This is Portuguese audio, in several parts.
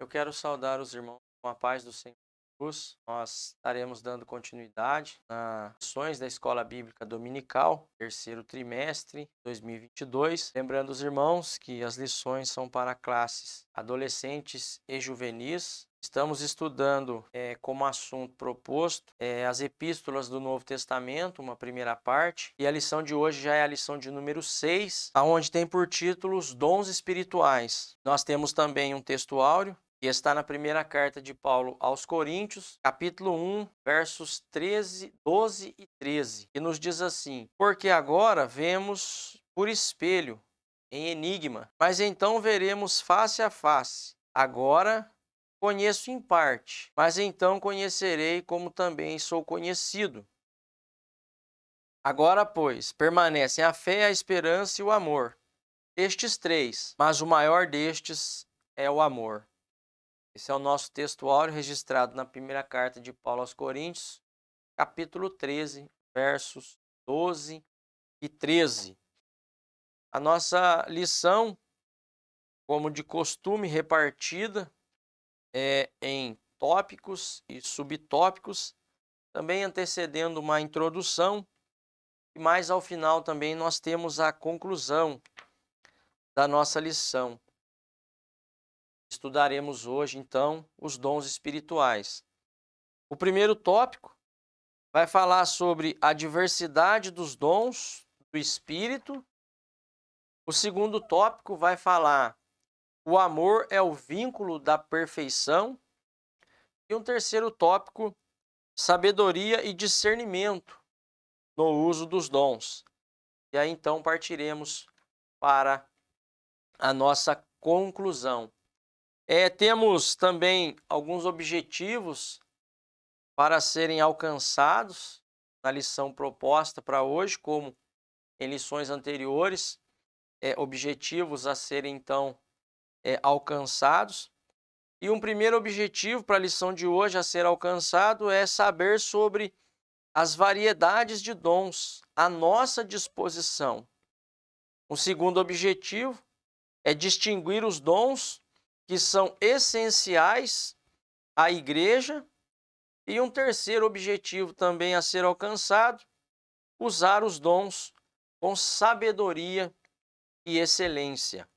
Eu quero saudar os irmãos com a paz do Senhor Jesus. Nós estaremos dando continuidade nas lições da Escola Bíblica Dominical, terceiro trimestre 2022. Lembrando os irmãos que as lições são para classes adolescentes e juvenis. Estamos estudando como assunto proposto as epístolas do Novo Testamento, uma primeira parte, e a lição de hoje já é a lição de número 6, aonde tem por título os dons espirituais. Nós temos também um texto áureo, que está na primeira carta de Paulo aos Coríntios, capítulo 1, versos 12 e 13, que nos diz assim: Porque agora vemos por espelho, em enigma, mas então veremos face a face. Agora conheço em parte, mas então conhecerei como também sou conhecido. Agora, pois, permanecem a fé, a esperança e o amor. Estes três, mas o maior destes é o amor. Esse é o nosso texto áureo registrado na primeira carta de Paulo aos Coríntios, capítulo 13, versos 12 e 13. A nossa lição, como de costume, repartida em tópicos e subtópicos, também antecedendo uma introdução, e mais ao final também nós temos a conclusão da nossa lição. Estudaremos hoje, então, os dons espirituais. O primeiro tópico vai falar sobre a diversidade dos dons do Espírito. O segundo tópico vai falar o amor é o vínculo da perfeição. E um terceiro tópico, sabedoria e discernimento no uso dos dons. E aí então partiremos para a nossa conclusão. Temos também alguns objetivos para serem alcançados na lição proposta para hoje, como em lições anteriores, objetivos a serem então alcançados. E um primeiro objetivo para a lição de hoje a ser alcançado é saber sobre as variedades de dons à nossa disposição. Um segundo objetivo é distinguir os dons que são essenciais à igreja. E um terceiro objetivo também a ser alcançado, usar os dons com sabedoria e excelência.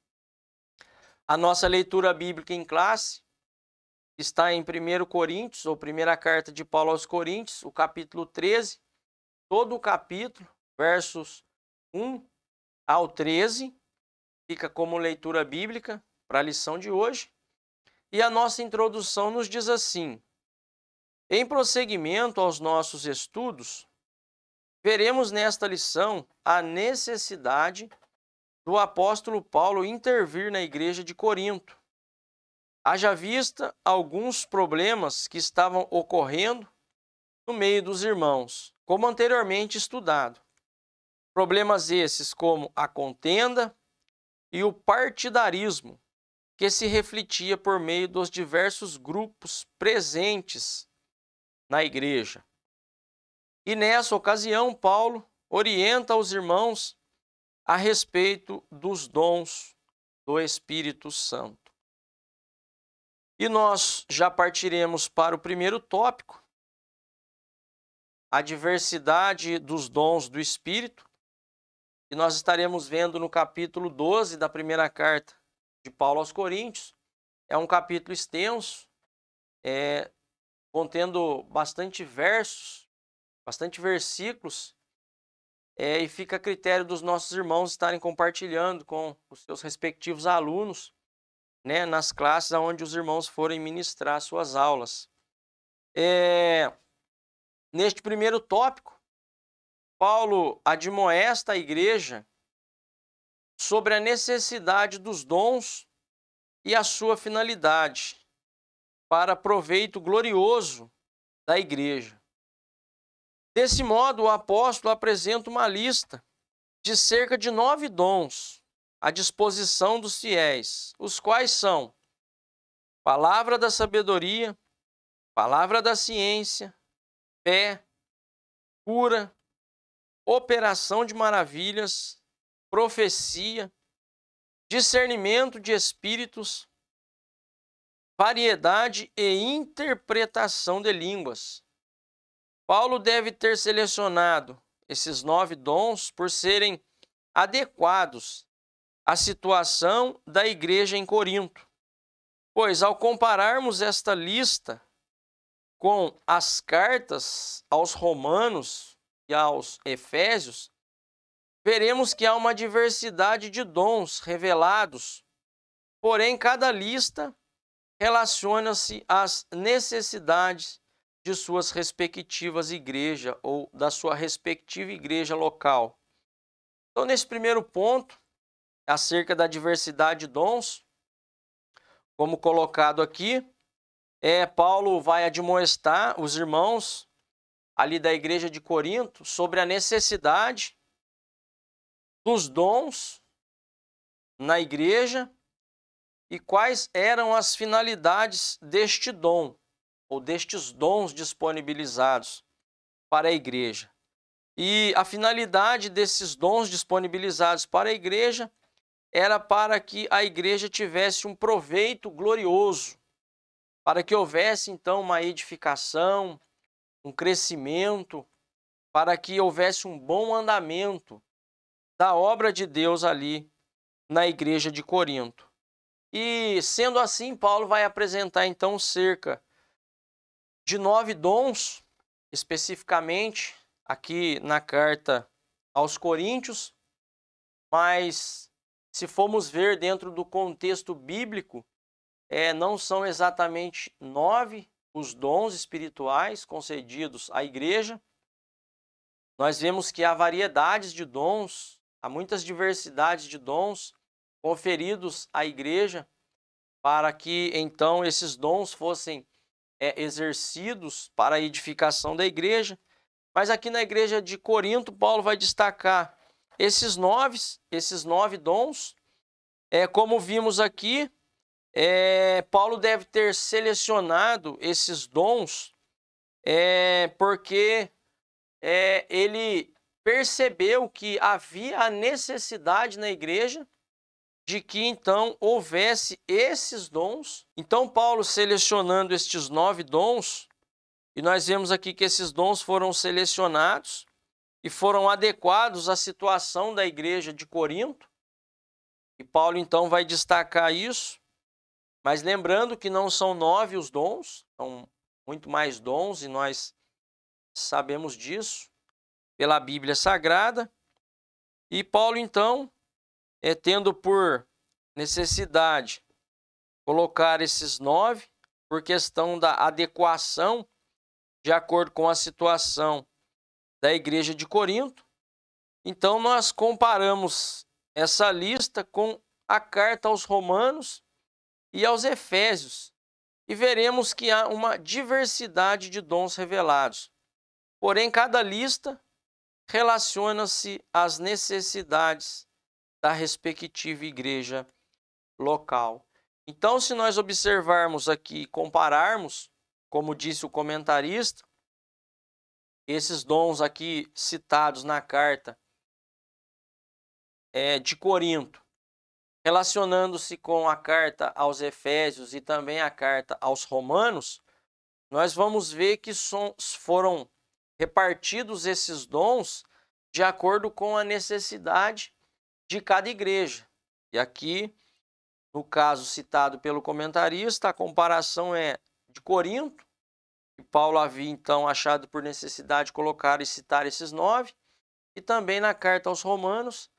A nossa leitura bíblica em classe está em 1 Coríntios, ou primeira carta de Paulo aos Coríntios, o capítulo 13, todo o capítulo, versos 1 ao 13, fica como leitura bíblica para a lição de hoje. E a nossa introdução nos diz assim: em prosseguimento aos nossos estudos, veremos nesta lição a necessidade do apóstolo Paulo intervir na igreja de Corinto. Haja vista alguns problemas que estavam ocorrendo no meio dos irmãos, como anteriormente estudado. Problemas esses como a contenda e o partidarismo, que se refletia por meio dos diversos grupos presentes na igreja. E nessa ocasião, Paulo orienta os irmãos a respeito dos dons do Espírito Santo. E nós já partiremos para o primeiro tópico, a diversidade dos dons do Espírito, e nós estaremos vendo no capítulo 12 da primeira carta de Paulo aos Coríntios. É um capítulo extenso, contendo bastante versos, bastante versículos, e fica a critério dos nossos irmãos estarem compartilhando com os seus respectivos alunos, nas classes onde os irmãos forem ministrar suas aulas. Neste primeiro tópico, Paulo admoesta a igreja sobre a necessidade dos dons e a sua finalidade para proveito glorioso da igreja. Desse modo, o apóstolo apresenta uma lista de cerca de 9 dons à disposição dos fiéis, os quais são palavra da sabedoria, palavra da ciência, fé, cura, operação de maravilhas, profecia, discernimento de espíritos, variedade e interpretação de línguas. Paulo deve ter selecionado esses 9 dons por serem adequados à situação da igreja em Corinto. Pois, ao compararmos esta lista com as cartas aos Romanos e aos Efésios, veremos que há uma diversidade de dons revelados, porém, cada lista relaciona-se às necessidades de suas respectivas igrejas ou da sua respectiva igreja local. Então, nesse primeiro ponto, acerca da diversidade de dons, como colocado aqui, Paulo vai admoestar os irmãos ali da igreja de Corinto sobre a necessidade dos dons na igreja e quais eram as finalidades deste dom, ou destes dons disponibilizados para a igreja. E a finalidade desses dons disponibilizados para a igreja era para que a igreja tivesse um proveito glorioso, para que houvesse então uma edificação, um crescimento, para que houvesse um bom andamento da obra de Deus ali na igreja de Corinto. E sendo assim, Paulo vai apresentar então cerca de 9 dons, especificamente aqui na carta aos Coríntios, mas se formos ver dentro do contexto bíblico, não são exatamente 9 os dons espirituais concedidos à igreja. Nós vemos que há variedades de dons, há muitas diversidades de dons conferidos à igreja para que então esses dons fossem exercidos para a edificação da igreja. Mas aqui na igreja de Corinto, Paulo vai destacar esses nove dons. Como vimos aqui, Paulo deve ter selecionado esses dons porque ele percebeu que havia a necessidade na igreja de que então houvesse esses dons. Então Paulo selecionando estes 9 dons, e nós vemos aqui que esses dons foram selecionados e foram adequados à situação da igreja de Corinto. E Paulo então vai destacar isso, mas lembrando que não são 9 os dons, são muito mais dons e nós sabemos disso pela Bíblia Sagrada. E Paulo então, tendo por necessidade colocar esses 9, por questão da adequação de acordo com a situação da igreja de Corinto, então nós comparamos essa lista com a carta aos Romanos e aos Efésios e veremos que há uma diversidade de dons revelados. Porém, cada lista relaciona-se às necessidades da respectiva igreja local. Então, se nós observarmos aqui, compararmos, como disse o comentarista, esses dons aqui citados na carta de Corinto, relacionando-se com a carta aos Efésios e também a carta aos Romanos, nós vamos ver que foram repartidos esses dons de acordo com a necessidade de cada igreja. E aqui, no caso citado pelo comentarista, a comparação é de Corinto, que Paulo havia então achado por necessidade colocar e citar esses 9, e também na carta aos Romanos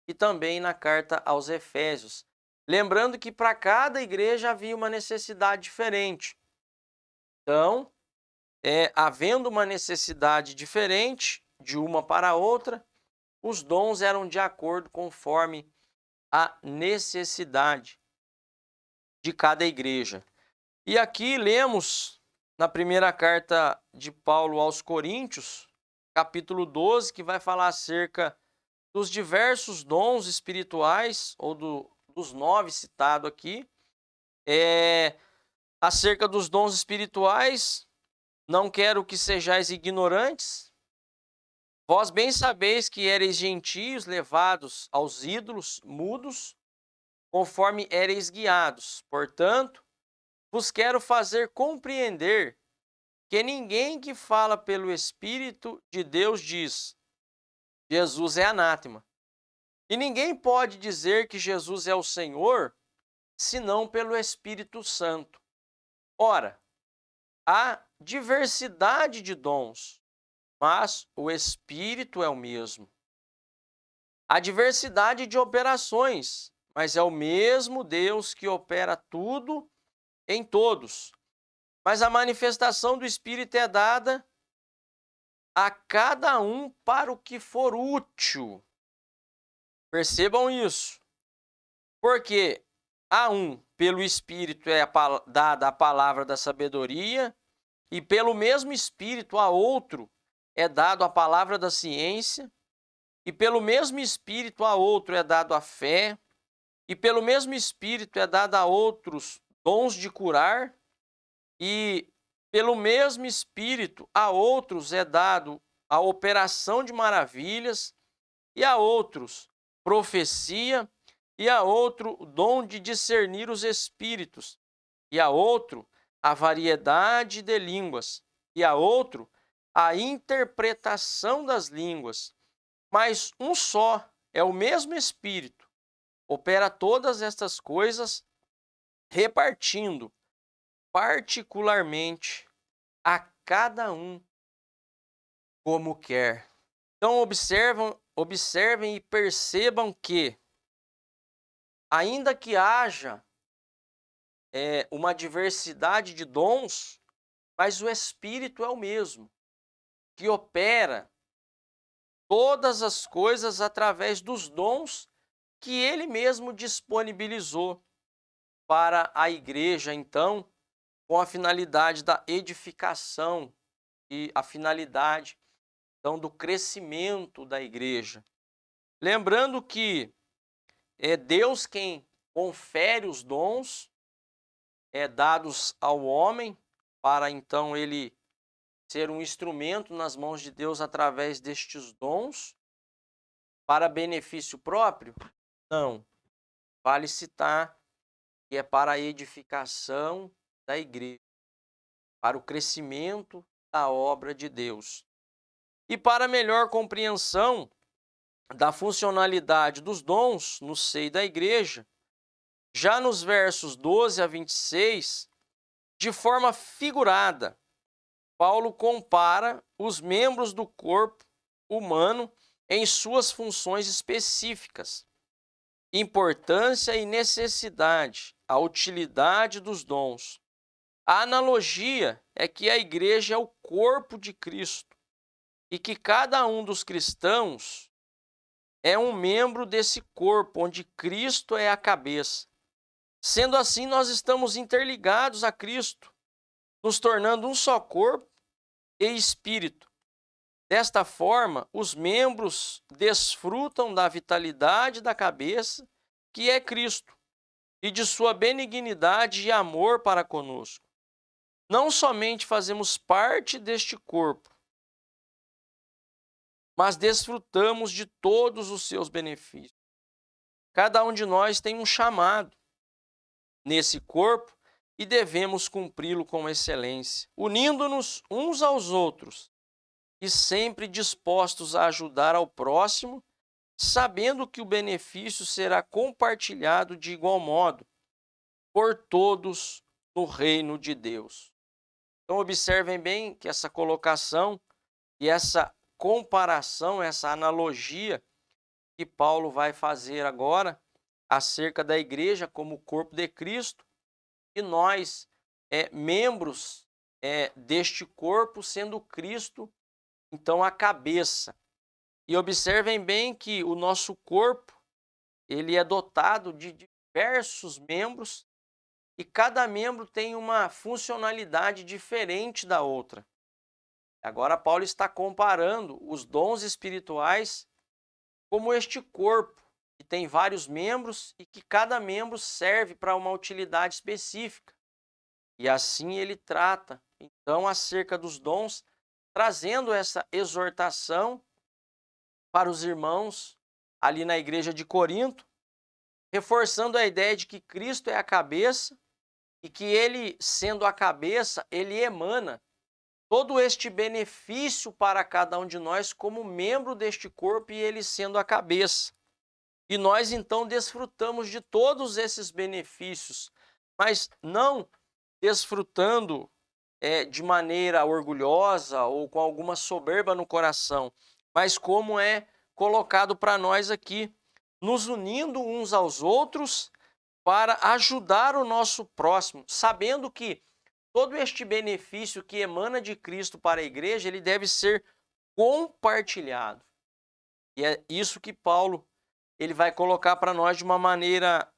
e também na carta aos Efésios. Lembrando que para cada igreja havia uma necessidade diferente. Então, havendo uma necessidade diferente de uma para a outra, os dons eram de acordo conforme a necessidade de cada igreja. E aqui lemos na primeira carta de Paulo aos Coríntios, capítulo 12, que vai falar acerca dos diversos dons espirituais, ou dos 9 citados aqui. Acerca dos dons espirituais, não quero que sejais ignorantes. Vós bem sabeis que éreis gentios levados aos ídolos mudos, conforme éreis guiados. Portanto, vos quero fazer compreender que ninguém que fala pelo Espírito de Deus diz: Jesus é anátema. E ninguém pode dizer que Jesus é o Senhor, senão pelo Espírito Santo. Ora, há diversidade de dons, mas o Espírito é o mesmo. Há diversidade de operações, mas é o mesmo Deus que opera tudo em todos. Mas a manifestação do Espírito é dada a cada um para o que for útil. Percebam isso. Porque a um, pelo Espírito, é dada a palavra da sabedoria, e pelo mesmo Espírito a outro é dado a palavra da ciência, e pelo mesmo Espírito a outro é dado a fé, e pelo mesmo Espírito é dado a outros dons de curar, e pelo mesmo Espírito a outros é dado a operação de maravilhas, e a outros profecia, e a outro o dom de discernir os espíritos, e a outro a variedade de línguas, e a outro a interpretação das línguas. Mas um só é o mesmo Espírito, opera todas estas coisas, repartindo particularmente a cada um como quer. Então observem e percebam que, ainda que haja uma diversidade de dons, mas o Espírito é o mesmo, que opera todas as coisas através dos dons que ele mesmo disponibilizou para a igreja, então, com a finalidade da edificação e a finalidade, então, do crescimento da igreja. Lembrando que é Deus quem confere os dons dados ao homem, para então ele ser um instrumento nas mãos de Deus através destes dons, para benefício próprio? Não. Vale citar que é para a edificação da igreja, para o crescimento da obra de Deus. E para melhor compreensão da funcionalidade dos dons no seio da igreja, já nos versos 12 a 26, de forma figurada, Paulo compara os membros do corpo humano em suas funções específicas, importância e necessidade, a utilidade dos dons. A analogia é que a igreja é o corpo de Cristo e que cada um dos cristãos é um membro desse corpo, onde Cristo é a cabeça. Sendo assim, nós estamos interligados a Cristo, nos tornando um só corpo e espírito. Desta forma, os membros desfrutam da vitalidade da cabeça, que é Cristo, e de sua benignidade e amor para conosco. Não somente fazemos parte deste corpo, mas desfrutamos de todos os seus benefícios. Cada um de nós tem um chamado nesse corpo e devemos cumpri-lo com excelência, unindo-nos uns aos outros e sempre dispostos a ajudar ao próximo, sabendo que o benefício será compartilhado de igual modo por todos no reino de Deus. Então observem bem que essa colocação e essa comparação, essa analogia que Paulo vai fazer agora acerca da igreja como corpo de Cristo, e nós, membros deste corpo, sendo Cristo, então, a cabeça. E observem bem que o nosso corpo, ele é dotado de diversos membros, e cada membro tem uma funcionalidade diferente da outra. Agora, Paulo está comparando os dons espirituais como este corpo, que tem vários membros e que cada membro serve para uma utilidade específica. E assim ele trata, então, acerca dos dons, trazendo essa exortação para os irmãos ali na igreja de Corinto, reforçando a ideia de que Cristo é a cabeça e que ele, sendo a cabeça, ele emana todo este benefício para cada um de nós como membro deste corpo e ele sendo a cabeça. E nós então desfrutamos de todos esses benefícios, mas não desfrutando de maneira orgulhosa ou com alguma soberba no coração, mas como é colocado para nós aqui, nos unindo uns aos outros para ajudar o nosso próximo, sabendo que todo este benefício que emana de Cristo para a igreja, ele deve ser compartilhado. E é isso que Paulo ele vai colocar para nós de uma maneira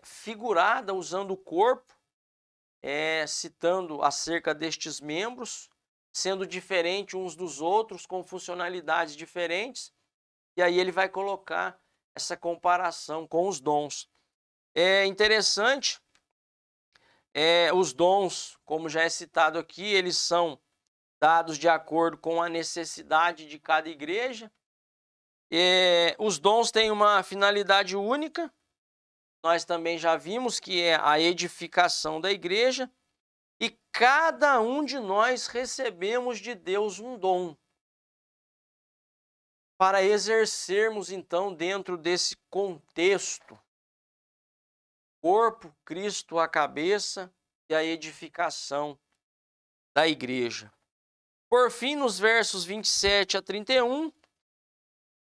figurada, usando o corpo, citando acerca destes membros, sendo diferente uns dos outros, com funcionalidades diferentes, e aí ele vai colocar essa comparação com os dons. É interessante, os dons, como já é citado aqui, eles são dados de acordo com a necessidade de cada igreja. Os dons têm uma finalidade única, nós também já vimos que é a edificação da igreja, e cada um de nós recebemos de Deus um dom para exercermos então dentro desse contexto, corpo, Cristo a cabeça e a edificação da igreja. Por fim, nos versos 27 a 31,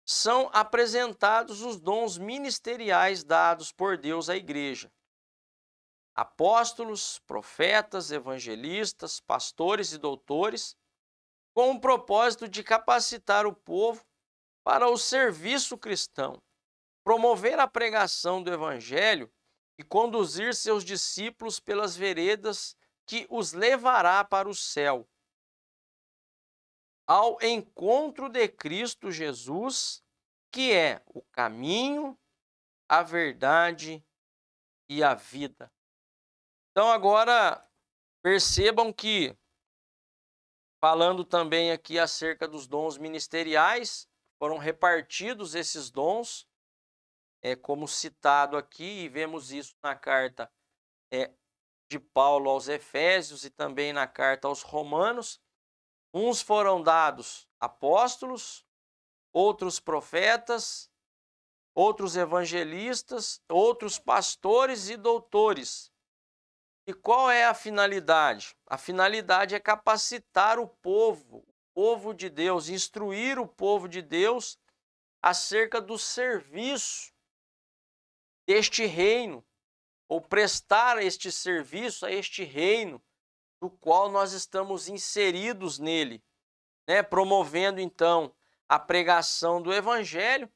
são apresentados os dons ministeriais dados por Deus à igreja. Apóstolos, profetas, evangelistas, pastores e doutores, com o propósito de capacitar o povo para o serviço cristão, promover a pregação do evangelho e conduzir seus discípulos pelas veredas que os levará para o céu, ao encontro de Cristo Jesus, que é o caminho, a verdade e a vida. Então agora percebam que, falando também aqui acerca dos dons ministeriais, foram repartidos esses dons, como citado aqui, e vemos isso na carta de Paulo aos Efésios e também na carta aos Romanos. Uns foram dados apóstolos, outros profetas, outros evangelistas, outros pastores e doutores. E qual é a finalidade? A finalidade é capacitar o povo de Deus, instruir o povo de Deus acerca do serviço deste reino, ou prestar este serviço a este reino do qual nós estamos inseridos nele, promovendo então a pregação do evangelho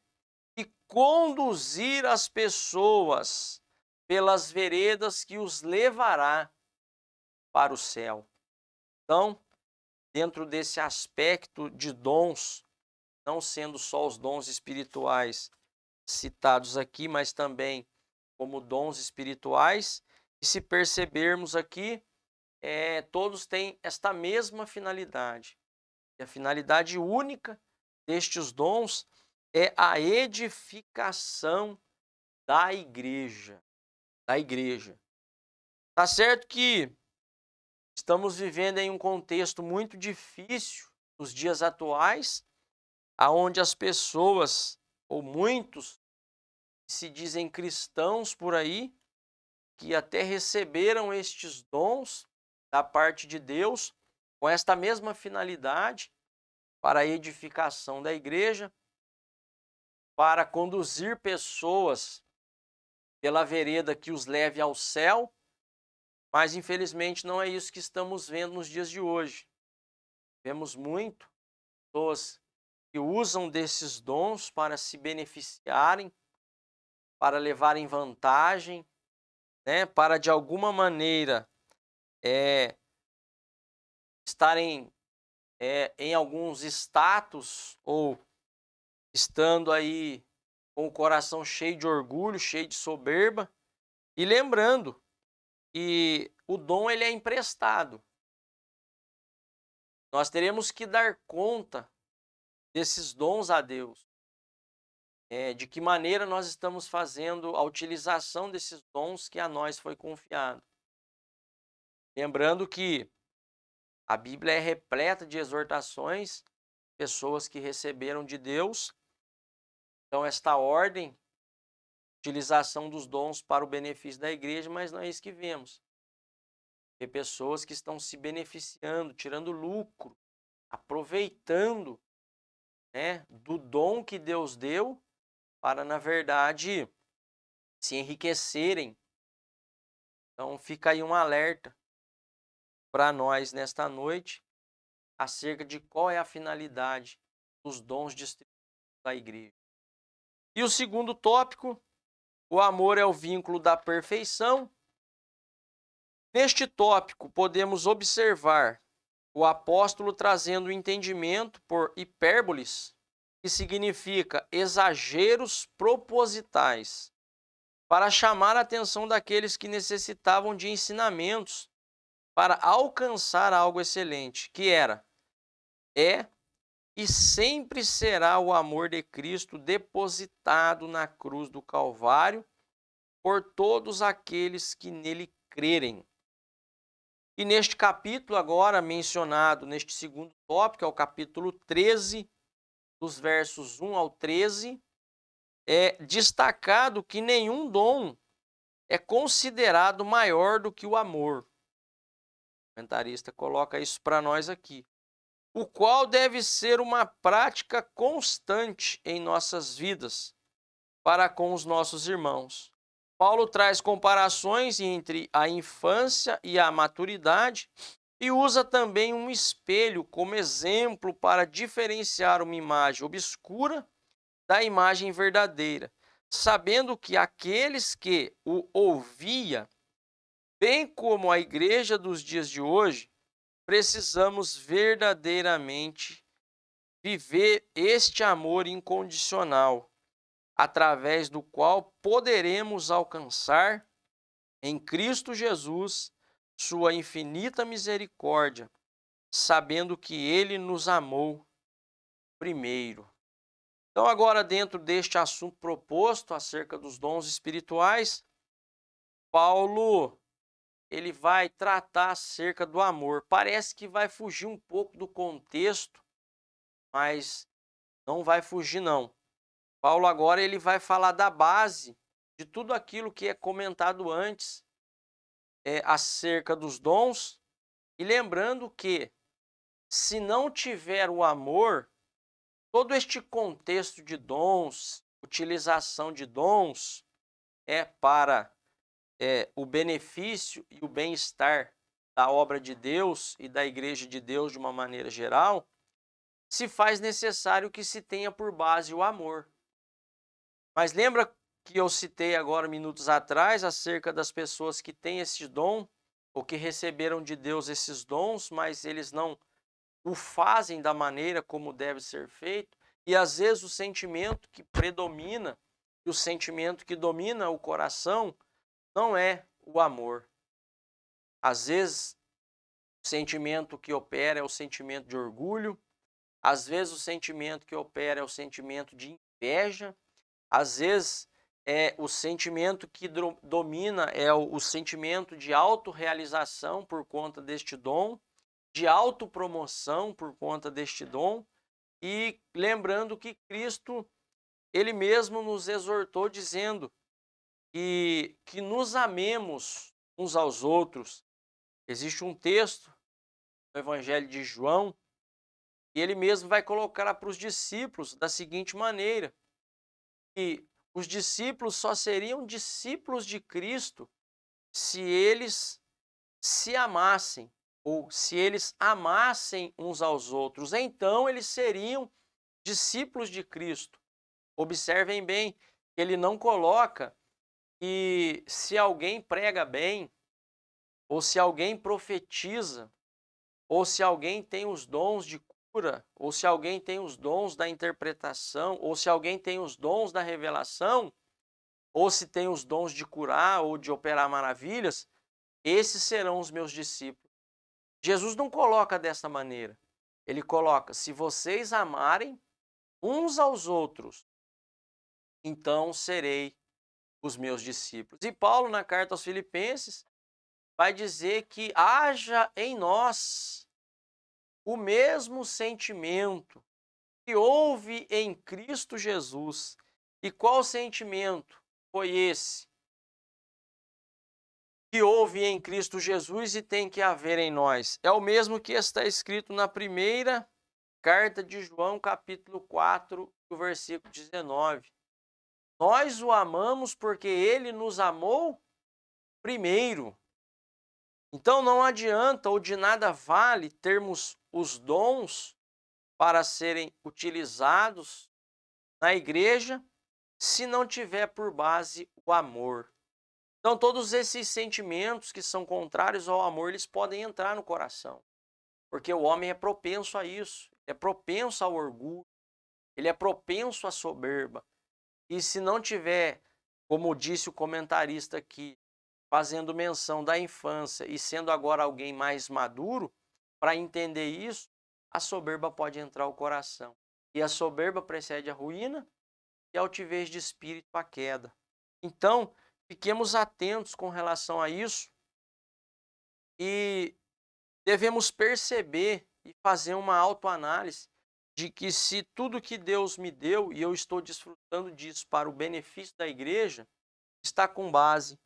e conduzir as pessoas pelas veredas que os levará para o céu. Então, dentro desse aspecto de dons, não sendo só os dons espirituais citados aqui, mas também como dons espirituais, e se percebermos aqui, todos têm esta mesma finalidade. E a finalidade única destes dons é a edificação da igreja. Tá certo que estamos vivendo em um contexto muito difícil nos dias atuais, aonde as pessoas, ou muitos, se dizem cristãos por aí, que até receberam estes dons da parte de Deus, com esta mesma finalidade, para a edificação da igreja, para conduzir pessoas pela vereda que os leve ao céu, mas infelizmente não é isso que estamos vendo nos dias de hoje. Vemos muito pessoas que usam desses dons para se beneficiarem, para levarem vantagem, para de alguma maneira estarem em alguns status ou estando aí com o coração cheio de orgulho, cheio de soberba. E lembrando que o dom ele é emprestado. Nós teremos que dar conta desses dons a Deus. De que maneira nós estamos fazendo a utilização desses dons que a nós foi confiado. Lembrando que a Bíblia é repleta de exortações, pessoas que receberam de Deus. Então, esta ordem, utilização dos dons para o benefício da igreja, mas não é isso que vemos. Tem pessoas que estão se beneficiando, tirando lucro, aproveitando, né, do dom que Deus deu para, na verdade, se enriquecerem. Então, fica aí um alerta para nós nesta noite acerca de qual é a finalidade dos dons distribuídos da igreja. E o segundo tópico, o amor é o vínculo da perfeição. Neste tópico, podemos observar o apóstolo trazendo o entendimento por hipérboles, que significa exageros propositais, para chamar a atenção daqueles que necessitavam de ensinamentos para alcançar algo excelente, que é e sempre será o amor de Cristo depositado na cruz do Calvário por todos aqueles que nele crerem. E neste capítulo agora mencionado, neste segundo tópico, é o capítulo 13, dos versos 1 ao 13, é destacado que nenhum dom é considerado maior do que o amor. O comentarista coloca isso para nós aqui. O qual deve ser uma prática constante em nossas vidas para com os nossos irmãos. Paulo traz comparações entre a infância e a maturidade e usa também um espelho como exemplo para diferenciar uma imagem obscura da imagem verdadeira, sabendo que aqueles que o ouvia, bem como a igreja dos dias de hoje, precisamos verdadeiramente viver este amor incondicional, através do qual poderemos alcançar em Cristo Jesus sua infinita misericórdia, sabendo que ele nos amou primeiro. Então, agora, dentro deste assunto proposto acerca dos dons espirituais, Paulo ele vai tratar acerca do amor. Parece que vai fugir um pouco do contexto, mas não vai fugir não. Paulo agora ele vai falar da base de tudo aquilo que é comentado antes acerca dos dons, e lembrando que se não tiver o amor, todo este contexto de dons, utilização de dons é para o benefício e o bem-estar da obra de Deus e da igreja de Deus de uma maneira geral, se faz necessário que se tenha por base o amor. Mas lembra que eu citei agora minutos atrás acerca das pessoas que têm esse dom ou que receberam de Deus esses dons, mas eles não o fazem da maneira como deve ser feito, e às vezes o sentimento que predomina e o sentimento que domina o coração não é o amor. Às vezes o sentimento que opera é o sentimento de orgulho, às vezes o sentimento que opera é o sentimento de inveja, às vezes o sentimento que domina é o sentimento de autorrealização por conta deste dom, de autopromoção por conta deste dom, e lembrando que Cristo, ele mesmo nos exortou dizendo que nos amemos uns aos outros. Existe um texto no Evangelho de João, e ele mesmo vai colocar para os discípulos da seguinte maneira, que os discípulos só seriam discípulos de Cristo se eles se amassem, ou se eles amassem uns aos outros. Então eles seriam discípulos de Cristo. Observem bem, ele não coloca que se alguém prega bem, ou se alguém profetiza, ou se alguém tem os dons de cura, ou se alguém tem os dons da interpretação, ou se alguém tem os dons da revelação, ou se tem os dons de curar ou de operar maravilhas, esses serão os meus discípulos. Jesus não coloca dessa maneira. Ele coloca, se vocês amarem uns aos outros, então serei os meus discípulos. E Paulo, na carta aos Filipenses, vai dizer que haja em nós o mesmo sentimento que houve em Cristo Jesus. E qual sentimento foi esse que houve em Cristo Jesus e tem que haver em nós? É o mesmo que está escrito na primeira carta de João, capítulo 4, o versículo 19. Nós o amamos porque ele nos amou primeiro. Então não adianta ou de nada vale termos os dons para serem utilizados na igreja se não tiver por base o amor. Então todos esses sentimentos que são contrários ao amor, eles podem entrar no coração. Porque o homem é propenso a isso, é propenso ao orgulho, ele é propenso à soberba. E se não tiver, como disse o comentarista aqui, fazendo menção da infância e sendo agora alguém mais maduro, para entender isso, a soberba pode entrar ao coração. E a soberba precede a ruína e a altivez de espírito a queda. Então, fiquemos atentos com relação a isso e devemos perceber e fazer uma autoanálise de que se tudo que Deus me deu e eu estou desfrutando disso para o benefício da igreja, está com base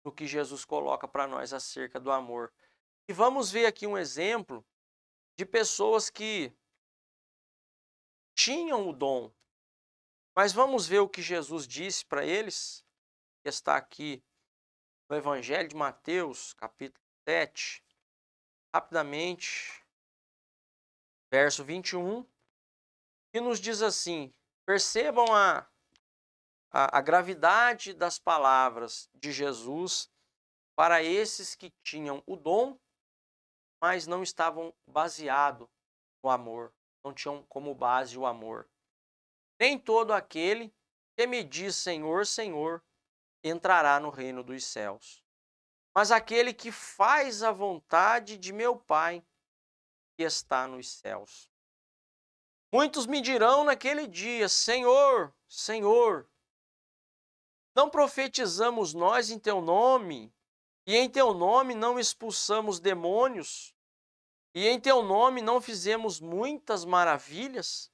no que Jesus coloca para nós acerca do amor. E vamos ver aqui um exemplo de pessoas que tinham o dom, mas vamos ver o que Jesus disse para eles, que está aqui no Evangelho de Mateus, capítulo 7, rapidamente, verso 21, que nos diz assim: percebam a gravidade das palavras de Jesus para esses que tinham o dom, mas não estavam baseados no amor, não tinham como base o amor. Nem todo aquele que me diz Senhor, Senhor, entrará no reino dos céus, mas aquele que faz a vontade de meu Pai que está nos céus. Muitos me dirão naquele dia: Senhor, Senhor, não profetizamos nós em teu nome, e em teu nome não expulsamos demônios, e em teu nome não fizemos muitas maravilhas?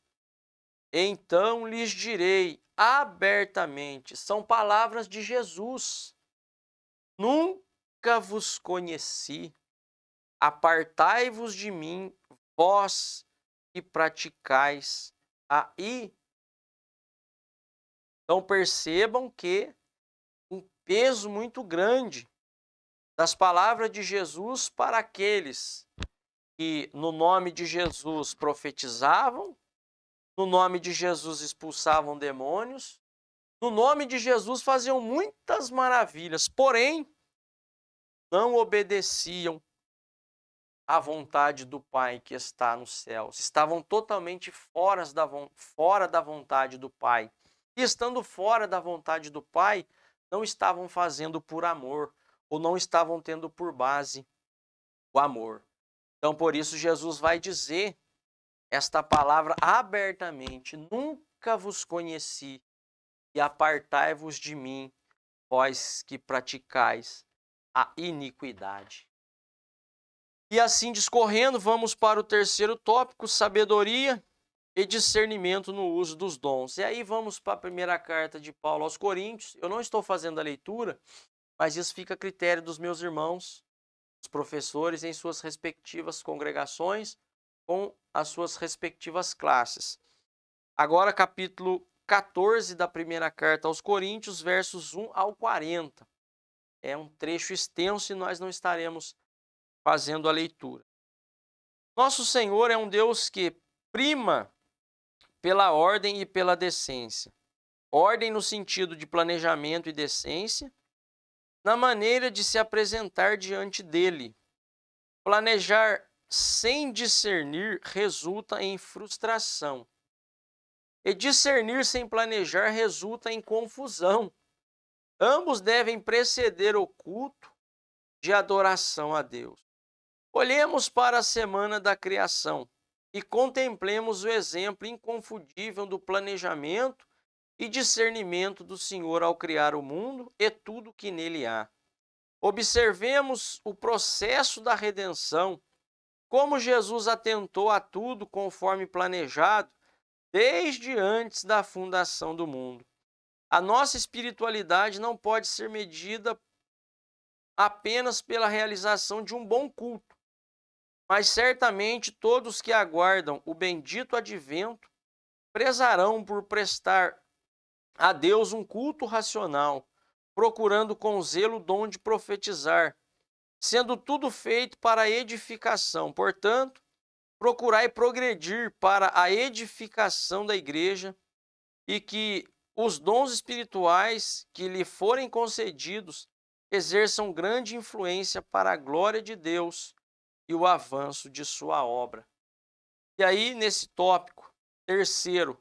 Então lhes direi abertamente, são palavras de Jesus: nunca vos conheci, apartai-vos de mim, vós que praticais a iniquidade. Então percebam que um peso muito grande das palavras de Jesus para aqueles que no nome de Jesus profetizavam, no nome de Jesus expulsavam demônios, no nome de Jesus faziam muitas maravilhas, porém não obedeciam à vontade do Pai que está nos céus. Estavam totalmente fora da vontade do Pai. E estando fora da vontade do Pai, não estavam fazendo por amor, ou não estavam tendo por base o amor. Então, por isso, Jesus vai dizer esta palavra abertamente: nunca vos conheci, e apartai-vos de mim, vós que praticais a iniquidade. E assim discorrendo, vamos para o terceiro tópico: sabedoria e discernimento no uso dos dons. E aí vamos para a primeira carta de Paulo aos Coríntios. Eu não estou fazendo a leitura, mas isso fica a critério dos meus irmãos, os professores, em suas respectivas congregações, com as suas respectivas classes. Agora, capítulo 14 da primeira carta aos Coríntios, versos 1 ao 40. É um trecho extenso e nós não estaremos fazendo a leitura. Nosso Senhor é um Deus que prima pela ordem e pela decência. Ordem no sentido de planejamento e decência, na maneira de se apresentar diante dele. Planejar sem discernir resulta em frustração. E discernir sem planejar resulta em confusão. Ambos devem preceder o culto de adoração a Deus. Olhemos para a semana da criação e contemplemos o exemplo inconfundível do planejamento e discernimento do Senhor ao criar o mundo e tudo que nele há. Observemos o processo da redenção, como Jesus atentou a tudo conforme planejado desde antes da fundação do mundo. A nossa espiritualidade não pode ser medida apenas pela realização de um bom culto, mas certamente todos que aguardam o bendito advento prezarão por prestar a Deus um culto racional, procurando com zelo o dom de profetizar, sendo tudo feito para a edificação. Portanto, procurai progredir para a edificação da igreja e que os dons espirituais que lhe forem concedidos exerçam grande influência para a glória de Deus e o avanço de sua obra. E aí, nesse tópico terceiro,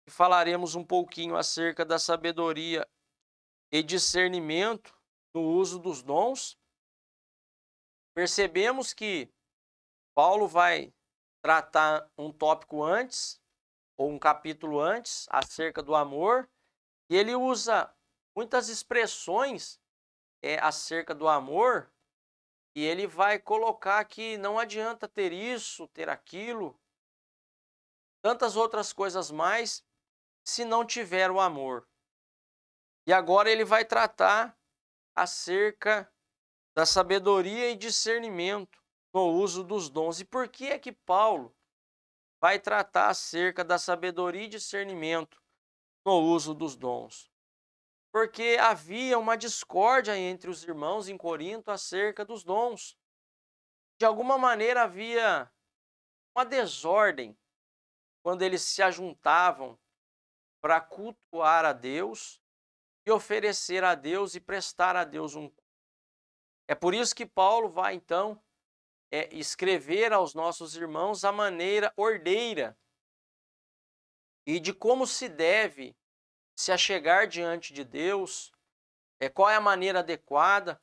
falaremos um pouquinho acerca da sabedoria e discernimento no uso dos dons. Percebemos que Paulo vai tratar um tópico antes, ou um capítulo antes, acerca do amor, e ele usa muitas expressões acerca do amor, e ele vai colocar que não adianta ter isso, ter aquilo, tantas outras coisas mais, se não tiver o amor. E agora ele vai tratar acerca da sabedoria e discernimento no uso dos dons. E por que é que Paulo vai tratar acerca da sabedoria e discernimento no uso dos dons? Porque havia uma discórdia entre os irmãos em Corinto acerca dos dons. De alguma maneira havia uma desordem quando eles se ajuntavam para cultuar a Deus e oferecer a Deus e prestar a Deus um culto. É por isso que Paulo vai então escrever aos nossos irmãos a maneira ordeira e de como se deve se achegar diante de Deus, qual é a maneira adequada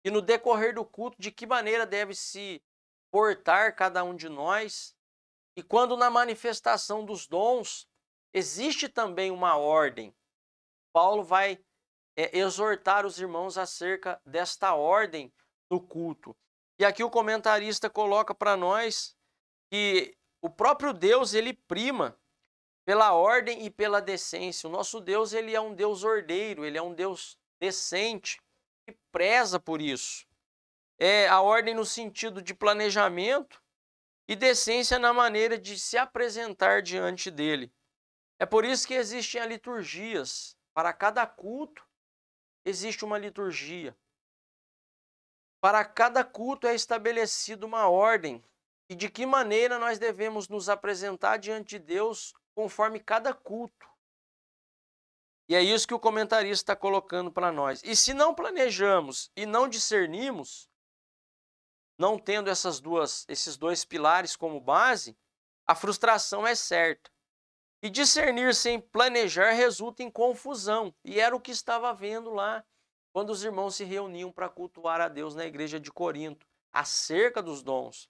e no decorrer do culto de que maneira deve se portar cada um de nós. E quando na manifestação dos dons existe também uma ordem, Paulo vai exortar os irmãos acerca desta ordem no culto. E aqui o comentarista coloca para nós que o próprio Deus, ele prima pela ordem e pela decência. O nosso Deus, ele é um Deus ordeiro, ele é um Deus decente e preza por isso. É a ordem no sentido de planejamento e decência na maneira de se apresentar diante dele. É por isso que existem as liturgias. Para cada culto existe uma liturgia. Para cada culto é estabelecida uma ordem e de que maneira nós devemos nos apresentar diante de Deus conforme cada culto. E é isso que o comentarista está colocando para nós. E se não planejamos e não discernimos, não tendo esses dois pilares como base, a frustração é certa. E discernir sem planejar resulta em confusão. E era o que estava havendo lá quando os irmãos se reuniam para cultuar a Deus na igreja de Corinto, acerca dos dons.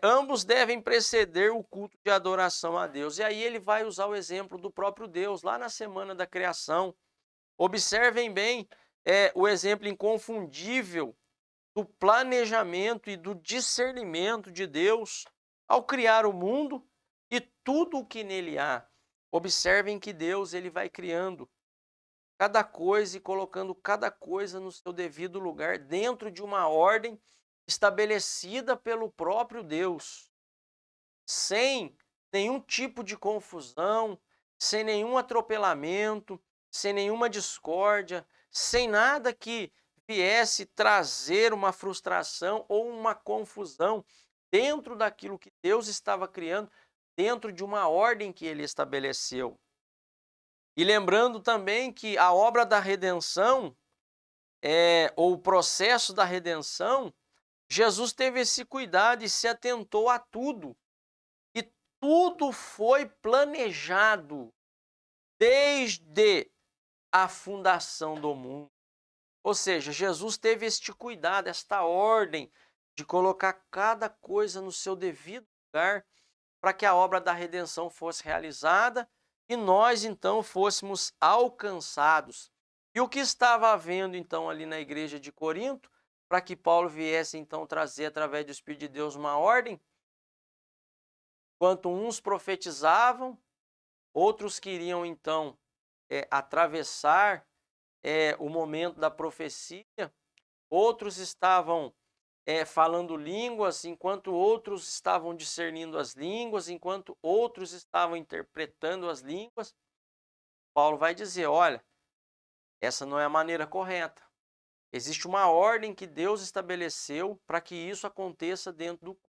Ambos devem preceder o culto de adoração a Deus. E aí ele vai usar o exemplo do próprio Deus, lá na semana da criação. Observem bem o exemplo inconfundível do planejamento e do discernimento de Deus ao criar o mundo e tudo o que nele há. Observem que Deus ele vai criando cada coisa e colocando cada coisa no seu devido lugar, dentro de uma ordem estabelecida pelo próprio Deus, sem nenhum tipo de confusão, sem nenhum atropelamento, sem nenhuma discórdia, sem nada que viesse trazer uma frustração ou uma confusão dentro daquilo que Deus estava criando, dentro de uma ordem que ele estabeleceu. E lembrando também que a obra da redenção, ou o processo da redenção, Jesus teve esse cuidado e se atentou a tudo. E tudo foi planejado desde a fundação do mundo. Ou seja, Jesus teve este cuidado, esta ordem de colocar cada coisa no seu devido lugar para que a obra da redenção fosse realizada e nós então fôssemos alcançados E o que estava havendo então ali na igreja de Corinto, para que Paulo viesse então trazer através do Espírito de Deus uma ordem? Enquanto uns profetizavam, outros queriam então atravessar o momento da profecia, outros estavam falando línguas, enquanto outros estavam discernindo as línguas, enquanto outros estavam interpretando as línguas. Paulo vai dizer, olha, essa não é a maneira correta. Existe uma ordem que Deus estabeleceu para que isso aconteça dentro do culto.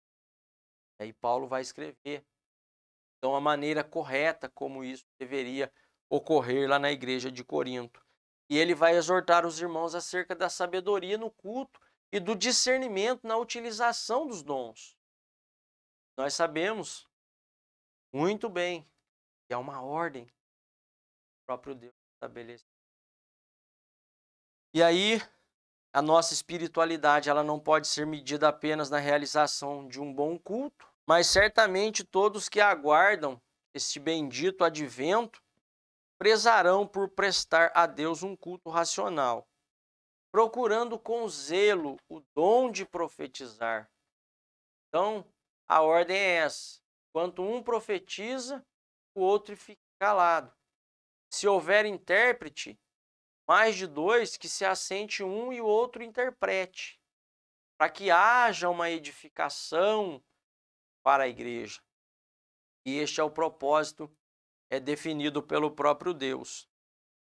E aí Paulo vai escrever, então, a maneira correta como isso deveria ocorrer lá na igreja de Corinto. E ele vai exortar os irmãos acerca da sabedoria no culto e do discernimento na utilização dos dons. Nós sabemos muito bem que é uma ordem que o próprio Deus estabeleceu. E aí, a nossa espiritualidade ela não pode ser medida apenas na realização de um bom culto, mas certamente todos que aguardam este bendito advento prezarão por prestar a Deus um culto racional, procurando com zelo o dom de profetizar. Então, a ordem é essa: enquanto um profetiza, o outro fica calado. Se houver intérprete, mais de dois, que se assente um e o outro interprete, para que haja uma edificação para a igreja. E este é o propósito definido pelo próprio Deus.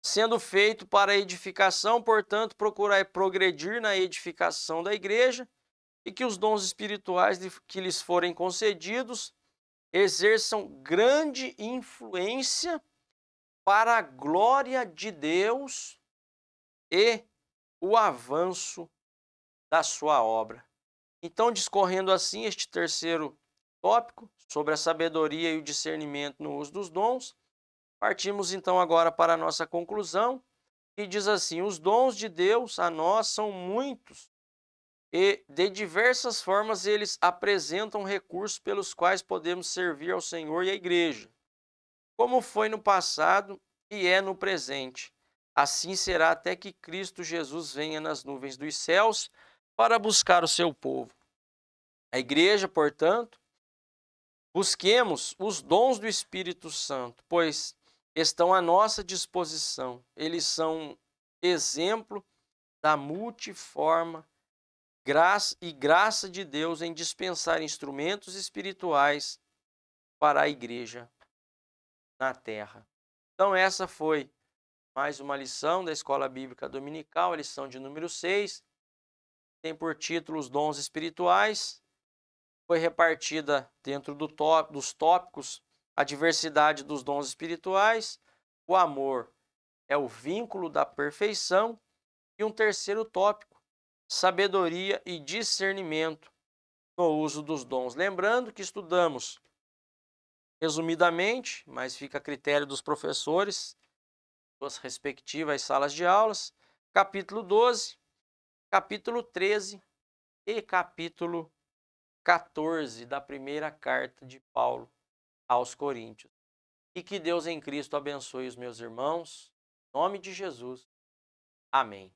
Sendo feito para a edificação, portanto, procurai progredir na edificação da igreja e que os dons espirituais que lhes forem concedidos exerçam grande influência para a glória de Deus e o avanço da sua obra. Então, discorrendo assim este terceiro tópico sobre a sabedoria e o discernimento no uso dos dons, partimos então agora para a nossa conclusão, que diz assim: os dons de Deus a nós são muitos e de diversas formas eles apresentam recursos pelos quais podemos servir ao Senhor e à igreja, como foi no passado e é no presente. Assim será até que Cristo Jesus venha nas nuvens dos céus para buscar o seu povo. A igreja, portanto, busquemos os dons do Espírito Santo, pois estão à nossa disposição. Eles são exemplo da multiforme graça de Deus em dispensar instrumentos espirituais para a igreja na terra. Então, essa foi mais uma lição da Escola Bíblica Dominical, a lição de número 6. Tem por título os dons espirituais. Foi repartida dentro dos tópicos a diversidade dos dons espirituais, o amor é o vínculo da perfeição, e um terceiro tópico, sabedoria e discernimento no uso dos dons. Lembrando que estudamos resumidamente, mas fica a critério dos professores, suas respectivas salas de aulas, capítulo 12, capítulo 13 e capítulo 14 da primeira carta de Paulo aos Coríntios. E que Deus em Cristo abençoe os meus irmãos. Em nome de Jesus. Amém.